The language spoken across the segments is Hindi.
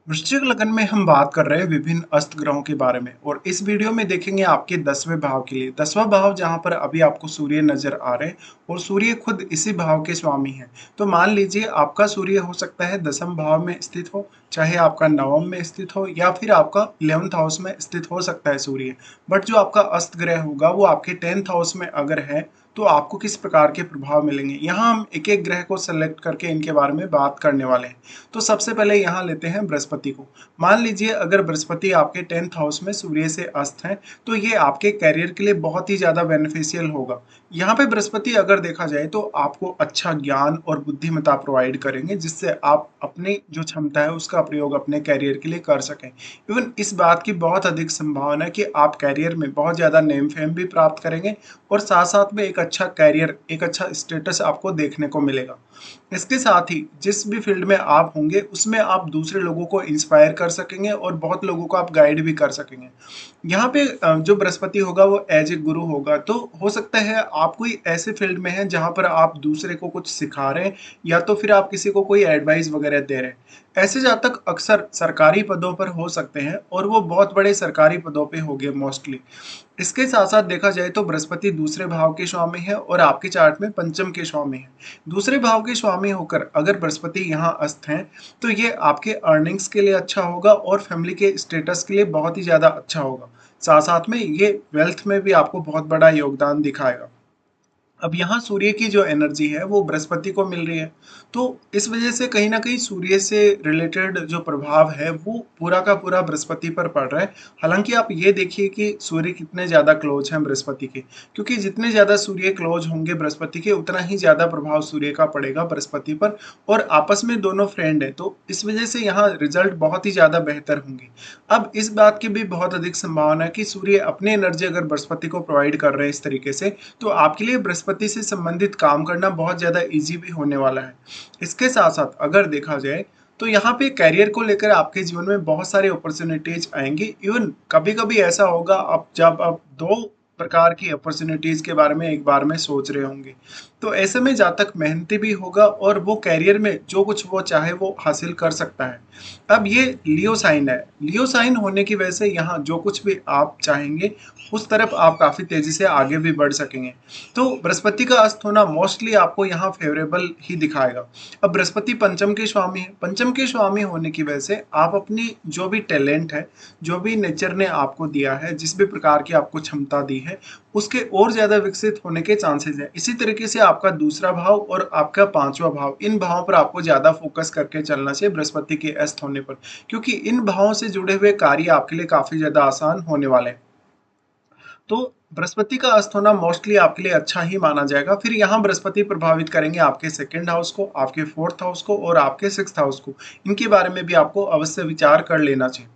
वृश्चिक लगन में हम बात कर रहे हैं विभिन्न अस्त ग्रहों के बारे में और इस वीडियो में देखेंगे आपके 10वें भाव के लिए। 10वां भाव जहां पर अभी आपको सूर्य नजर आ रहे हैं और सूर्य खुद इसी भाव के स्वामी हैं। तो मान लीजिए आपका सूर्य हो सकता है 10वें भाव में स्थित हो, चाहे आपका नवम में स्थित हो या फिर आपका 11th हाउस में स्थित हो सकता है सूर्य। बट जो आपका अस्त ग्रह होगा वो आपके 10th हाउस में अगर है तो आपको किस प्रकार के प्रभाव मिलेंगे, यहाँ हम एक एक ग्रह को सेलेक्ट करके इनके बारे में बात करने वाले हैं। तो सबसे पहले यहाँ लेते हैं बृहस्पति को। मान लीजिए अगर बृहस्पति आपके 10th हाउस में सूर्य से अस्त है तो ये आपके कैरियर के लिए बहुत ही ज्यादा बेनिफिशियल होगा। यहाँ पे बृहस्पति अगर देखा जाए तो आपको अच्छा ज्ञान और बुद्धिमत्ता प्रोवाइड करेंगे, जिससे आप अपनी जो क्षमता है उसका प्रयोग अपने कैरियर के लिए कर सकें। इवन इस बात की बहुत अधिक संभावना है कि आप कैरियर में बहुत ज्यादा नेम फेम भी प्राप्त करेंगे और साथ साथ में एक अच्छा कैरियर, एक अच्छा स्टेटस आपको देखने को मिलेगा। इसके साथ ही जिस भी फील्ड में आप होंगे उसमें आप दूसरे लोगों को इंस्पायर कर सकेंगे और बहुत लोगों को आप गाइड भी कर सकेंगे। यहाँ पे जो बृहस्पति होगा वो एज ए गुरु होगा, तो हो सकता है आप कोई ऐसे फील्ड में हैं जहाँ पर आप दूसरे को कुछ सिखा रहे हैं या तो फिर आप किसी को कोई एडवाइस वगैरह दे रहे हैं। ऐसे जातक अक्सर सरकारी पदों पर हो सकते हैं और वो बहुत बड़े सरकारी पदों पे होंगे मोस्टली। इसके साथ साथ देखा जाए तो बृहस्पति दूसरे भाव के स्वामी है और आपके चार्ट में पंचम के स्वामी है। दूसरे भाव के स्वामी होकर अगर बृहस्पति यहाँ अस्त हैं तो ये आपके अर्निंग्स के लिए अच्छा होगा और फैमिली के स्टेटस के लिए बहुत ही ज्यादा अच्छा होगा। साथ साथ में ये वेल्थ में भी आपको बहुत बड़ा योगदान दिखाएगा। अब यहाँ सूर्य की जो एनर्जी है वो बृहस्पति को मिल रही है, तो इस वजह से कहीं ना कहीं सूर्य से रिलेटेड जो प्रभाव है वो पूरा का पूरा बृहस्पति पर पड़ रहा है। हालांकि आप ये देखिए कि सूर्य कितने ज्यादा क्लोज हैं बृहस्पति के, क्योंकि जितने ज्यादा सूर्य क्लोज होंगे बृहस्पति के उतना ही ज्यादा प्रभाव सूर्य का पड़ेगा बृहस्पति पर। और आपस में दोनों फ्रेंड है तो इस वजह से यहाँ रिजल्ट बहुत ही ज्यादा बेहतर होंगे। अब इस बात की भी बहुत अधिक संभावना है कि सूर्य अपने एनर्जी अगर बृहस्पति को प्रोवाइड कर रहे हैं इस तरीके से, तो आपके लिए बृहस्पति से संबंधित काम करना बहुत ज्यादा इजी भी होने वाला है। इसके साथ साथ अगर देखा जाए तो यहाँ पे करियर को लेकर आपके जीवन में बहुत सारे अपॉर्चुनिटीज आएंगी। इवन कभी कभी ऐसा होगा आप जब आप दो प्रकार की अपॉर्चुनिटीज के बारे में एक बार में सोच रहे होंगे, तो ऐसे में जातक मेहनती भी होगा और वो कैरियर में जो कुछ वो चाहे वो हासिल कर सकता है। अब ये लियो साइन है, लियो साइन होने की वजह से यहाँ जो कुछ भी आप चाहेंगे उस तरफ आप काफी तेजी से आगे भी बढ़ सकेंगे। तो बृहस्पति का अस्त होना मोस्टली आपको यहाँ फेवरेबल ही दिखाएगा। अब बृहस्पति पंचम के स्वामी है, पंचम के स्वामी होने की वजह से आप अपनी जो भी टैलेंट है, जो भी नेचर ने आपको दिया है, जिस भी प्रकार की आपको क्षमता दी है उसके और ज्यादा विकसित होने के चांसेस है। इसी तरीके से आपका दूसरा भाव और आपका पांचवा भाव, इन भावों पर आपको ज्यादा फोकस करके चलना चाहिए बृहस्पति के अस्त होने पर, क्योंकि इन भावों से जुड़े हुए कार्य आपके लिए काफी ज्यादा आसान होने वाले हैं। तो बृहस्पति का अस्त होना मोस्टली आपके लिए अच्छा ही माना जाएगा। फिर यहाँ बृहस्पति प्रभावित करेंगे आपके सेकंड हाउस को, आपके फोर्थ हाउस को और आपके सिक्स्थ हाउस को। इनके बारे में भी आपको अवश्य विचार कर लेना चाहिए।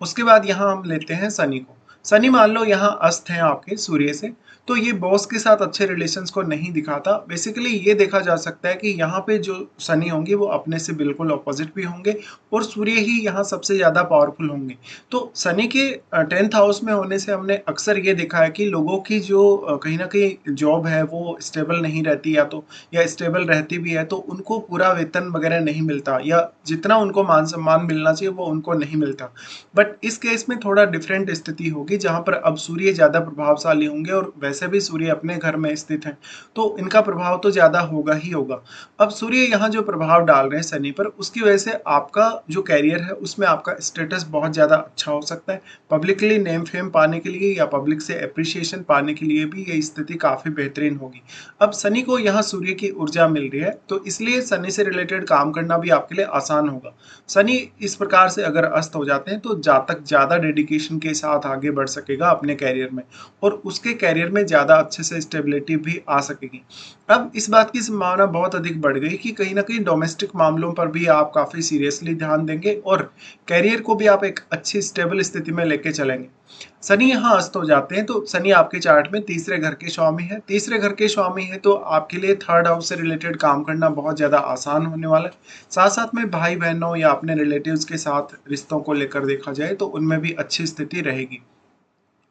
उसके बाद यहाँ हम लेते हैं शनि को। शनि मान लो यहाँ अस्त है आपके सूर्य से, तो ये बॉस के साथ अच्छे रिलेशंस को नहीं दिखाता। बेसिकली ये देखा जा सकता है कि यहाँ पे जो शनि होंगे वो अपने से बिल्कुल ऑपोजिट भी होंगे और सूर्य ही यहाँ सबसे ज्यादा पावरफुल होंगे। तो शनि के 10th हाउस में होने से हमने अक्सर ये देखा है कि लोगों की जो कहीं ना कहीं जॉब है वो स्टेबल नहीं रहती, या स्टेबल रहती भी है तो उनको पूरा वेतन वगैरह नहीं मिलता, या जितना उनको मान सम्मान मिलना चाहिए वो उनको नहीं मिलता। बट इस केस में थोड़ा डिफरेंट स्थिति होगी जहां पर अब सूर्य ज्यादा प्रभावशाली होंगे और वैसे भी सूर्य अपने घर में स्थित है तो इनका प्रभाव तो ज्यादा होगा ही होगा। अब सूर्य यहाँ जो प्रभाव डाल रहे हैं शनि पर, उसकी वजह से आपका जो कैरियर है उसमें आपका स्टेटस बहुत ज्यादा अच्छा हो सकता है। पब्लिकली नेम फेम पाने के लिए या पब्लिक से अप्रिसिएशन पाने के लिए भी ये स्थिति काफी बेहतरीन होगी। अब शनि को यहाँ सूर्य की ऊर्जा मिल रही है तो इसलिए शनि से रिलेटेड काम करना भी आपके लिए आसान होगा। शनि इस प्रकार से अगर अस्त हो जाते हैं तो जातक ज्यादा डेडिकेशन के साथ आगे बढ़ सकेगा अपने कैरियर में और उसके कैरियर में ज्यादा अच्छे से स्टेबिलिटी भी आ सकेगी। अब इस बात की संभावना बहुत अधिक बढ़ गई कि कहीं ना कहीं डोमेस्टिक मामलों पर भी आप काफी सीरियसली ध्यान देंगे और कैरियर को भी आप एक अच्छी स्टेबल स्थिति में लेके चलेंगे। शनि यहाँ अस्त हो जाते हैं तो शनि आपके चार्ट में तीसरे घर के स्वामी है, तीसरे घर के स्वामी है तो आपके लिए थर्ड हाउस से रिलेटेड काम करना बहुत ज्यादा आसान होने वाला है। साथ साथ में भाई बहनों या अपने रिलेटिव्स के साथ रिश्तों को लेकर देखा जाए तो उनमें भी अच्छी स्थिति रहेगी।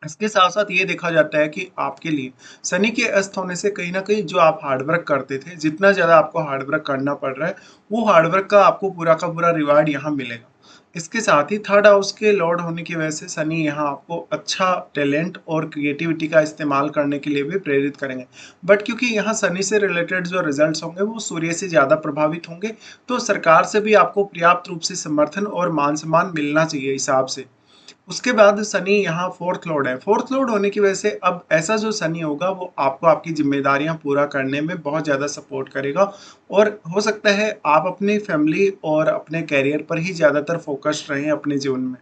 इसके साथ साथ ये देखा जाता है कि आपके लिए शनि के अस्त होने से कहीं ना कहीं जो आप हार्डवर्क करते थे, जितना ज्यादा आपको हार्डवर्क करना पड़ रहा है वो हार्डवर्क का आपको पूरा का पूरा रिवार्ड यहाँ मिलेगा। इसके साथ ही थर्ड हाउस के लॉर्ड होने की वजह से शनि यहाँ आपको अच्छा टैलेंट और क्रिएटिविटी का इस्तेमाल करने के लिए भी प्रेरित करेंगे। बट क्योंकि यहाँ शनि से रिलेटेड जो रिजल्ट्स होंगे वो सूर्य से ज़्यादा प्रभावित होंगे, तो सरकार से भी आपको पर्याप्त रूप से समर्थन और मान सम्मान मिलना चाहिए हिसाब से। उसके बाद शनि यहाँ फोर्थ लॉर्ड है। फोर्थ लॉर्ड होने की वजह से अब ऐसा जो शनि होगा वो आपको आपकी जिम्मेदारियां पूरा करने में बहुत ज़्यादा सपोर्ट करेगा, और हो सकता है आप अपनी फैमिली और अपने कैरियर पर ही ज़्यादातर फोकस्ड रहें अपने जीवन में।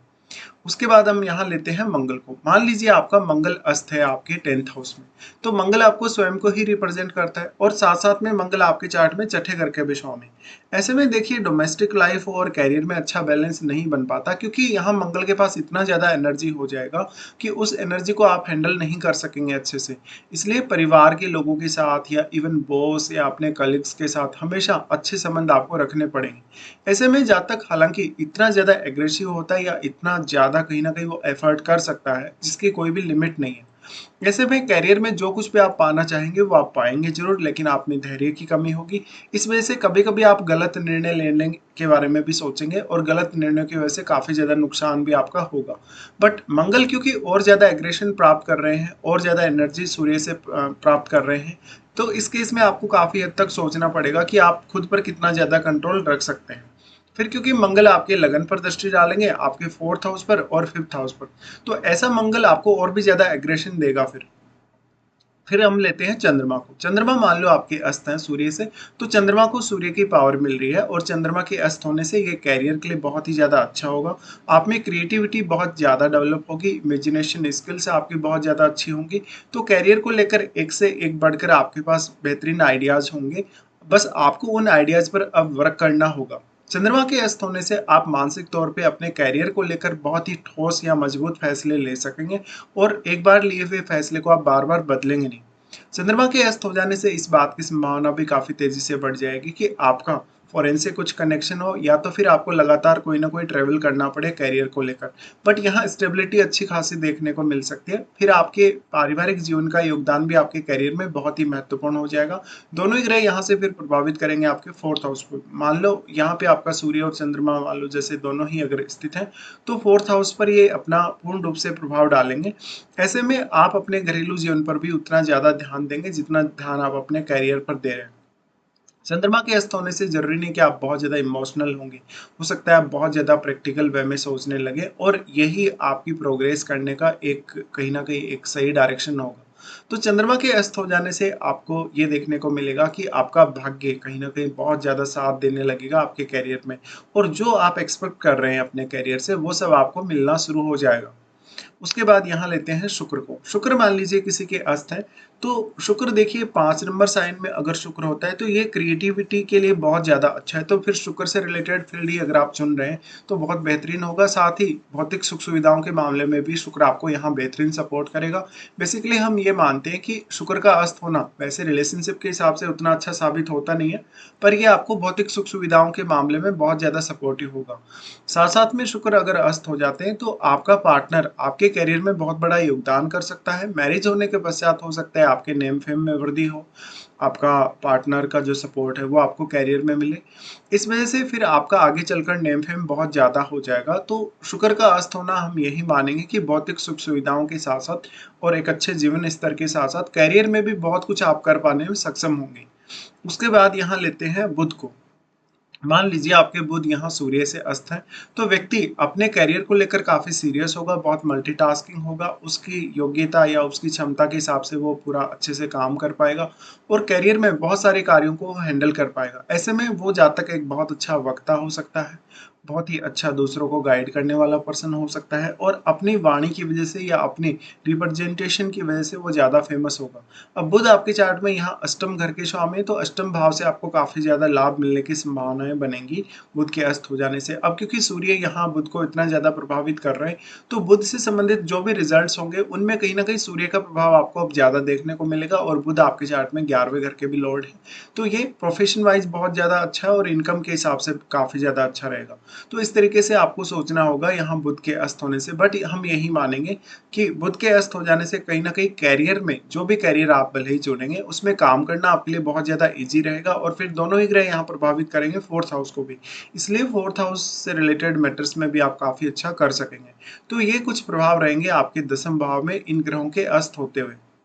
उसके बाद हम यहाँ लेते हैं मंगल को। मान लीजिए आपका मंगल अस्त है आपके 10th हाउस में, तो मंगल आपको स्वयं को ही रिप्रेजेंट करता है और साथ साथ में मंगल आपके चार्ट में छठे घर के भी स्वामी। ऐसे में देखिए डोमेस्टिक लाइफ और कैरियर में अच्छा बैलेंस नहीं बन पाता, क्योंकि यहाँ मंगल के पास इतना ज़्यादा एनर्जी हो जाएगा कि उस एनर्जी को आप हैंडल नहीं कर सकेंगे अच्छे से। इसलिए परिवार के लोगों के साथ या इवन बॉस या अपने कलीग्स के साथ हमेशा अच्छे संबंध आपको रखने पड़ेंगे। ऐसे में जब तक हालांकि इतना ज़्यादा एग्रेसिव होता है या इतना ज़्यादा कहीं ना कहीं वो एफर्ट कर सकता है जिसकी कोई भी लिमिट नहीं है। ऐसे में करियर में जो कुछ भी आप पाना चाहेंगे वो आप पाएंगे जरूर, लेकिन आप में धैर्य की कमी होगी। इस वजह से कभी कभी आप गलत निर्णय लेने के बारे में भी सोचेंगे और गलत निर्णयों की वजह से काफ़ी ज़्यादा नुकसान भी आपका होगा। बट मंगल क्योंकि और ज़्यादा एग्रेशन प्राप्त कर रहे हैं और ज़्यादा एनर्जी सूर्य से प्राप्त कर रहे हैं, तो इस केस में आपको काफ़ी हद तक सोचना पड़ेगा कि आप खुद पर कितना ज़्यादा कंट्रोल रख सकते हैं। फिर क्योंकि मंगल आपके लगन पर दृष्टि डालेंगे, आपके फोर्थ हाउस पर और फिफ्थ हाउस पर, तो ऐसा मंगल आपको और भी ज्यादा एग्रेशन देगा। फिर हम लेते हैं चंद्रमा को। चंद्रमा मान लो आपके अस्त हैं सूर्य से, तो चंद्रमा को सूर्य की पावर मिल रही है और चंद्रमा के अस्त होने से ये कैरियर के लिए बहुत ही ज़्यादा अच्छा होगा। आप में क्रिएटिविटी बहुत ज़्यादा डेवलप होगी, इमेजिनेशन स्किल्स आपकी बहुत ज़्यादा अच्छी होंगी, तो कैरियर को लेकर एक से एक बढ़कर आपके पास बेहतरीन आइडियाज़ होंगे। बस आपको उन आइडियाज़ पर अब वर्क करना होगा। चंद्रमा के अस्त होने से आप मानसिक तौर पे अपने कैरियर को लेकर बहुत ही ठोस या मजबूत फैसले ले सकेंगे, और एक बार लिए हुए फैसले को आप बार बार बदलेंगे नहीं। चंद्रमा के अस्त हो जाने से इस बात की संभावना भी काफी तेजी से बढ़ जाएगी कि आपका फॉरेन से कुछ कनेक्शन हो, या तो फिर आपको लगातार कोई ना कोई ट्रेवल करना पड़े कैरियर को लेकर। बट यहाँ स्टेबिलिटी अच्छी खासी देखने को मिल सकती है। फिर आपके पारिवारिक जीवन का योगदान भी आपके कैरियर में बहुत ही महत्वपूर्ण हो जाएगा। दोनों ही ग्रह यहाँ से फिर प्रभावित करेंगे आपके फोर्थ हाउस को। मान लो यहाँ पे आपका सूर्य और चंद्रमा मान लो जैसे दोनों ही अगर स्थित हैं, तो फोर्थ हाउस पर ये अपना पूर्ण रूप से प्रभाव डालेंगे। ऐसे में आप अपने घरेलू जीवन पर भी उतना ज्यादा ध्यान देंगे जितना ध्यान आप अपने कैरियर पर दे रहे हैं। चंद्रमा के अस्त होने से जरूरी नहीं कि आप बहुत ज्यादा इमोशनल होंगे, हो सकता है आप बहुत ज्यादा प्रैक्टिकल वे में सोचने लगे, और यही आपकी प्रोग्रेस करने का एक कहीं ना कहीं एक सही डायरेक्शन होगा। तो चंद्रमा के अस्त हो जाने से आपको ये देखने को मिलेगा कि आपका भाग्य कहीं ना कहीं बहुत ज्यादा साथ देने लगेगा आपके कैरियर में, और जो आप एक्सपेक्ट कर रहे हैं अपने कैरियर से वो सब आपको मिलना शुरू हो जाएगा। उसके बाद यहाँ लेते हैं शुक्र को। शुक्र मान लीजिए किसी के अस्त है, तो शुक्र देखिए 5 नंबर साइन में अगर शुक्र होता है तो ये क्रिएटिविटी के लिए बहुत ज़्यादा अच्छा है। तो फिर शुक्र से रिलेटेड फील्ड ही अगर आप चुन रहे हैं तो बहुत बेहतरीन होगा। साथ ही भौतिक सुख सुविधाओं के मामले में भी शुक्र आपको यहाँ बेहतरीन सपोर्ट करेगा। बेसिकली हम ये मानते हैं कि शुक्र का अस्त होना वैसे रिलेशनशिप के हिसाब से उतना अच्छा साबित होता नहीं है, पर ये आपको भौतिक सुख सुविधाओं के मामले में बहुत ज़्यादा सपोर्टिव होगा। साथ साथ में शुक्र अगर अस्त हो जाते हैं तो आपका पार्टनर आपके करियर में बहुत बड़ा योगदान कर सकता है। मैरिज होने के पश्चात हो सकता है आपके नेम फेम में वृद्धि हो, आपका पार्टनर का जो सपोर्ट है वो आपको कैरियर में मिले। इस वजह से फिर आपका आगे चलकर नेम फेम बहुत ज़्यादा हो जाएगा। तो शुक्र का अस्त होना हम यही मानेंगे कि भौतिक सुख सुविधाओं के साथ साथ और एक अच्छे जीवन स्तर के साथ साथ कैरियर में भी बहुत कुछ आप कर पाने में सक्षम होंगे। उसके बाद यहाँ लेते हैं बुध को। मान लीजिए आपके बुध यहाँ सूर्य से अस्त है, तो व्यक्ति अपने करियर को लेकर काफी सीरियस होगा, बहुत मल्टीटास्किंग होगा, उसकी योग्यता या उसकी क्षमता के हिसाब से वो पूरा अच्छे से काम कर पाएगा और करियर में बहुत सारे कार्यों को हैंडल कर पाएगा। ऐसे में वो जातक एक बहुत अच्छा वक्ता हो सकता है, बहुत ही अच्छा दूसरों को गाइड करने वाला पर्सन हो सकता है, और अपनी वाणी की वजह से या अपनी रिप्रेजेंटेशन की वजह से वो ज़्यादा फेमस होगा। अब बुध आपके चार्ट में यहाँ अष्टम घर के स्वामी है, तो अष्टम भाव से आपको काफ़ी ज़्यादा लाभ मिलने की संभावनाएं बनेंगी बुध के अस्त हो जाने से। अब क्योंकि सूर्य यहाँ बुध को इतना ज़्यादा प्रभावित कर रहे हैं, तो बुध से संबंधित जो भी रिजल्ट्स होंगे उनमें कहीं ना कहीं सूर्य का प्रभाव आपको अब ज़्यादा देखने को मिलेगा, और बुध आपके चार्ट में 11वें घर के भी लॉर्ड है, तो ये प्रोफेशन वाइज बहुत ज़्यादा अच्छा है और इनकम के हिसाब से काफ़ी ज़्यादा अच्छा रहेगा। तो इस तरीके से आपको सोचना होगा यहाँ बुध के अस्त होने से। बट हम यही मानेंगे कि बुध के अस्त हो जाने से कहीं न कहीं करियर में, जो भी करियर आप भले ही चुनेंगे, उसमें काम करना आपके लिए बहुत ज़्यादा ईज़ी रहेगा और फिर दोनों ही ग्रह यहाँ प्रभावित करेंगे 4th हाउस को भी। इसलिए 4th हाउस से रिलेटेड मैटर्स में भी आप काफ़ी अच्छा कर सकेंगे। तो ये कुछ प्रभाव रहेंगे आपके 10वें भाव में इन ग्रहों के अस्त होते हुए।